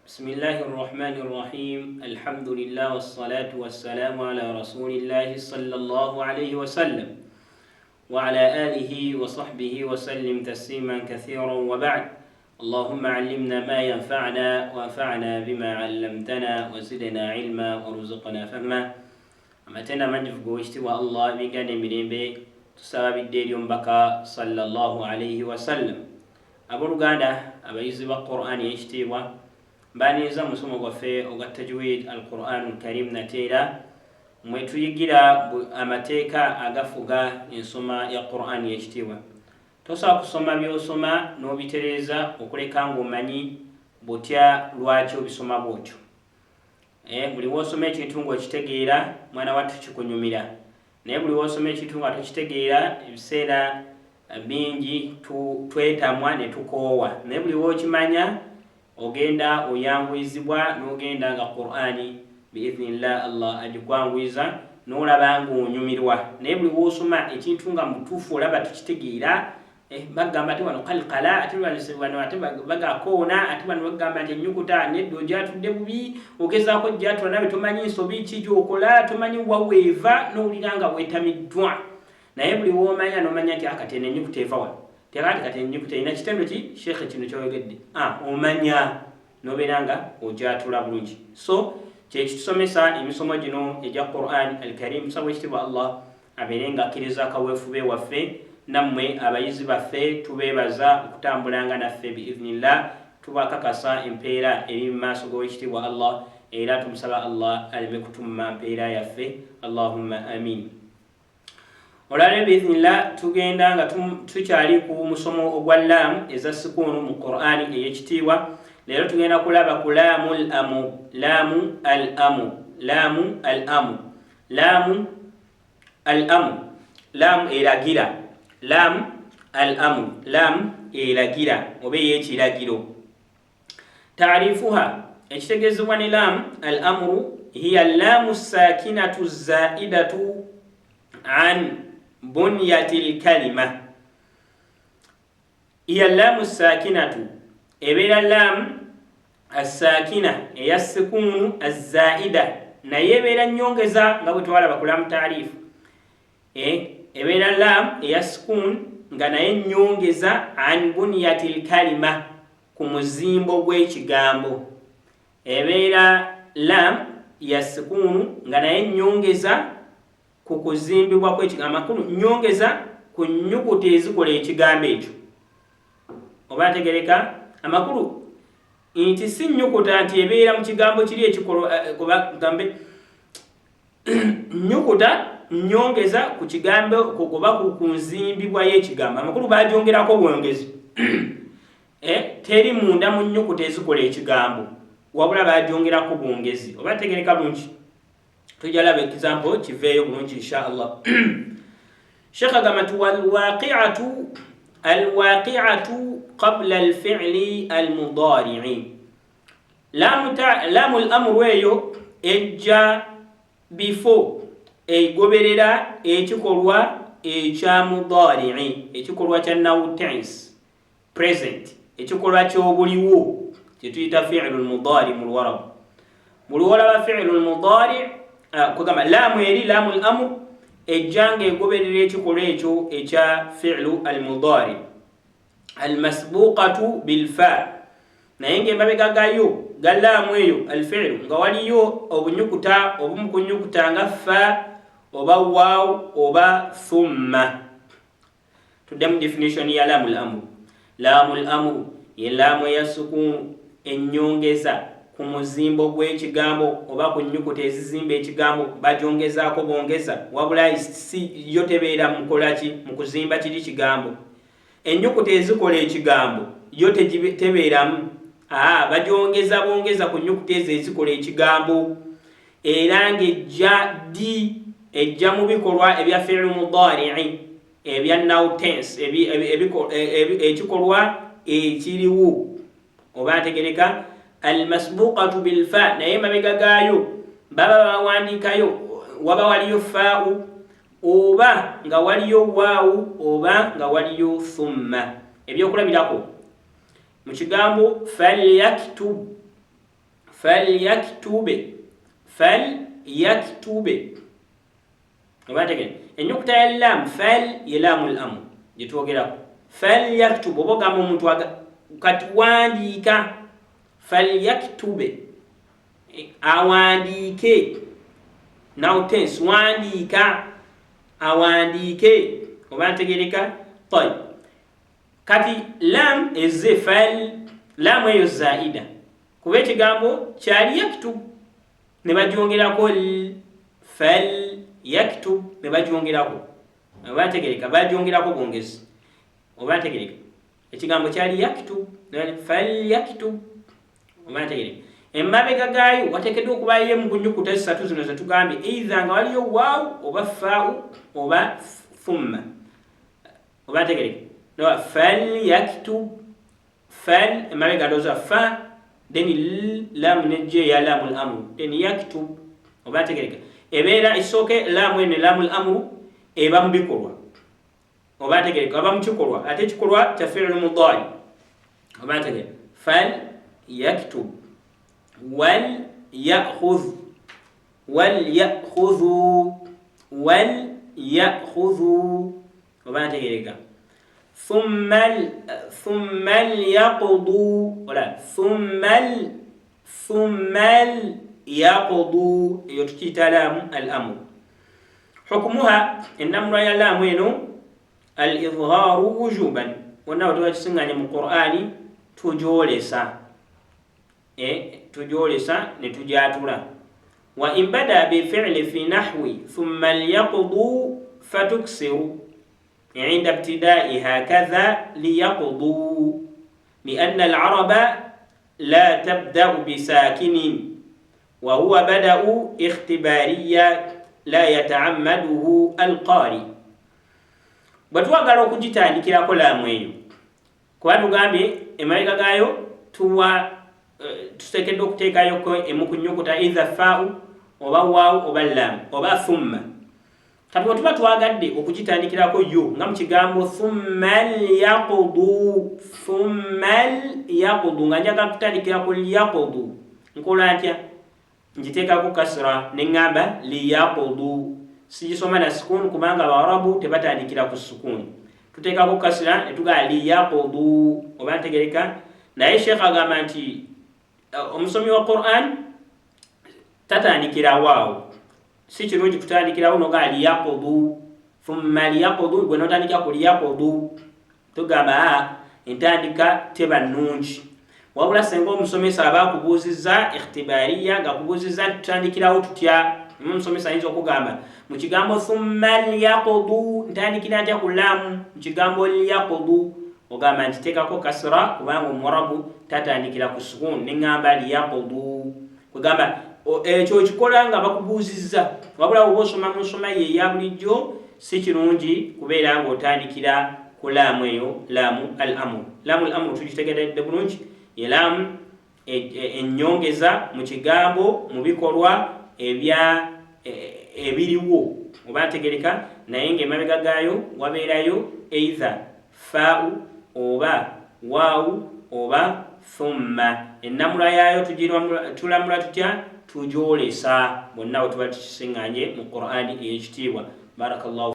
بسم الله الرحمن الرحيم. الحمد لله والصلاة والسلام على رسول الله صلى الله عليه وسلم وعلى آله وصحبه وسلم تسليما كثيرا وبعد. اللهم علمنا ما ينفعنا وانفعنا بما علمتنا وزدنا علما وارزقنا فهما. أمتنا من جفقوشت والله بيقاني مريبي تسابب الدير ينبكى صلى الله عليه وسلم. أبو رقادة أبا يزيب القرآن يشتيوا bani za musomo gwafe oga tajwid alquran karim natera mwetu yigira amateeka agafuga ensoma ya Quran yekitiibwa. Tosobola kusoma byosoma n'obitereza okuleka ng'omanyi butya lwaki obisoma bwotyo. Buli wosoma ekintu ng'okitegeera mwana wattu kikunyumira, naye buli wosoma ekintu nga tokitegeera ebiseera bingi twetamwa ne tukoowa, naye buli wokimanya ogenda oyanguyizibwa n'ogenda nga Qur'ani biidhnillah Allah agikwangwiza n'olaba ng'onyumirwa. Naye buli wosoma ekintu nga mutuufu olaba tukitegeera, bagamba ate wano qalqala, ate wano ate bagakoona, ate wano bagamba nti ennyukuta nedda ogyatudde bubi, ogezaako gyatula nawe tomanyi nsobi ki gy'okola, tomanyi waweeva n'owulira nga weetamiddwa. Naye buli womanya n'omanya nti akati eno ennyukuta eva wano, tekati kati ennyukuta erina kitendo ki sheekhe kino ky'oyogedde, omanya n'obeera nga ogyatula bulungi. So kyekitusomesa emisomo gino egya Qur'an al-Karim. Tusaba ekitiibwa Allah abeere nga akkiriza akaweefube waffe, nammwe abayizi baffe tubeebaza okutambulanga naffe biidhnillah. Tubakakasa empeera eri mu maaso g'owekitiibwa Allah, era tumusaba Allah aleme kutumma mpeera yaffe. Allahumma amin. Olwaleero biidhnillah tugenda nga tukyali ku musomo ogwa laamu eza sikuunu mu Qur'ani ey'ekitiibwa. Leero tugenda kulaba ku laamu al-amu. Laamu al-amu. Laamu al-amu. Laamu al-amu. Laamu eragira. Laamu al-amu. Laamu eragira oba ey'ekiragiro. Taarifuha, ekitegeezebwa ne laamu al-amru hiya laamu saakinatu zaidatu an bunyatil kalima. Hiya laamu saakinatu, ebeera laamu as-saakina eya sikuunu az-zaida, naye ebeera nnyongeza nga bwe twalaba ku laamu taarifu. Ebeera laamu eya sikuunu nga naye nnyongeza an bunyatil kalima, ku muzimbo gw'ekigambo. Ebeera laamu ya sikuunu nga naye nnyongeza ku kuzimbibwa kw'ekigambo, amakulu nnyongeza ku nnyukuta ezikola ekigambo ekyo. Oba ntegereka amakulu nti si nnyukuta nti ebeera mu kigambo kiri ekikola gambe nnyukuta nnyongeza ku kigambo oba ku nzimbibwa y'ekigambo. Amakulu bagyongerako bwongezi teri munda mu nnyukuta ezikola ekigambo, wabula bagyongerako bwongezi. Oba ntegereka bulungi? Tujja laba example kiveeyo bulungi inshallah. Sheikh agamba nti alwaqi'atu qabla alfi'li almudari'i. Laamu al-amru eyo ejja before egoberera ekikolwa ekya mudari'i, ekikolwa kya now tense present, ekikolwa ky'obuliwo kyetuyita fi'lu al-mudari mu Luwarabu. Mu Luwarabu fi'lu al-mudari kugamba laamu eri laamu al-amru ejja ng'egoberera ekikolwa ekyo ekya fi'lu al-mudari al-masbuqatu bil-fa, naye ng'emabega gayo ga laamu eyo al-fi'lu nga waliyo obunyukuta obumu ku nnyukuta nga fa oba waaw oba thumma. Tuddemu definition ya laamu al-amru. Laamu al-amru ye laamu eya sukuunu ennyongeza ku muzimbo gw'ekigambo oba ku nnyukuta ezizimba ekigambo, bagyongezaako bwongeza, wabula yo tebeera mu kukola ki, mu kuzimba kiri kigambo. Ennyukuta ezikola ekigambo yo tebeeramu, bagyongeza bwongeza ku nnyukuta ezo ezikola ekigambo, era ng'ejja mu bikolwa ebya fi'lu mudari'i ebya now tense, ekikolwa ekiriwo. Oba ntegereka almasbuqatu bilfa, naye mabega gaayo baba bawandiikayo waba waliyo faa'u oba nga waliyo waawu oba nga waliyo thumma. Ebyokulabirako mu kigambo falyaktub falyaktube obategere ennyukuta ya lam fal ye laamul amr gyetwogerako falyaktube oba ogamba omuntu kati wandiika falyaktube awandiike now tense wandiika awandiike oba ntegereka tayib kati lam ezze fal lam eyo zaida kuba ekigambo kyali yaktub ne bagyongerako fal yaktub ne bagyongerako oba ntegereka bagyongerako bwongezi oba ntegereka ekigambo kyali yaktub fal yaktub oba ntegereka emabega gaayo wateekeddwa okubayo mu kunyukuta esatu zino zetugambye either nga waliyo waawu oba faau oba thumma oba ntegereka no fal yaktub fal emabega doza fa then lam nejje ya lamul amru then yaktub oba ntegereka ebeera isooke lamu ene lamul amru eba mu bikolwa oba ntegereka aba mu kikolwa ate ekikolwa kya fi'lu mudari oba ntegereka fal yaktub wal ya'khudhu oba ntegereka thumma yaqdu wala thumma yaqdu iyo tukiyita lamu al-amr hukumuha enamra ya lamu eno al-idharu wujuban wonna watuwakisinganya mu Qur'ani tujolesa netujatula wa in bada bi fi'li fi nahwi thumma yaqdu fatuksiru عند ابتدائها كذا ليقضوا لأن العرب لا تبدأ بساكن وهو بدأ اختباريا لا يتعمده القارئ bwetwagala okugitandikirako laamu eyo kuba tugambye emabega gaayo tuteekeddwa okuteekayo emu ku nnyukuta either faau oba waawu oba laamu oba thumma kati bwetuba twagadde okugitandikirako yo nga mu kigambo thumma yaqdu nga njagala kutandikirako liyaqdu nkola ntya ngiteekako kasra neŋŋamba liyaqdu sigisoma na sukuni kubanga abawarabu tebatandikira ku sukuni tuteekako kasra netugala liyaqdu oba ntegereka naye sheekh agamba nti omusomi wa Qur'an tatandikira waawo si kirungi kutandikirawo nogaa liyaqdu thumma liyaqdu gwe notandikira ku liyaqdu tugamba entandika teba nnungi wabula senga omusomesa aba akubuuzizza ikhtibariya nga akubuuzizza tutandikirawo tutya omusomesa ayinza okugamba mu kigambo thumma liyaqdu ntandikira ntya ku laamu mu kigambo liyaqdu ogamba nti teekako kasra kubanga omwarabu tatandikira ku sukun neŋŋamba liyaqdu kugamba ekyo kikola nga bakubuuzizza wabula oba osoma mu nsoma ye eya bulijjo si kirungi kubeera ng'otandikira ku laamu eyo laamu al amru laamu al amru tukitegeredde bulungi ye laamu ennyongeza mu kigambo mu bikolwa ebiriwo oba ntegereka naye ng'emabega gaayo wabeerayo either faau oba waawu oba thumma ennamula yaayo tulamula tutya tujolesa bonna bwe tuba tukisinganye mu Qur'ani ey'ekitiibwa barakallahu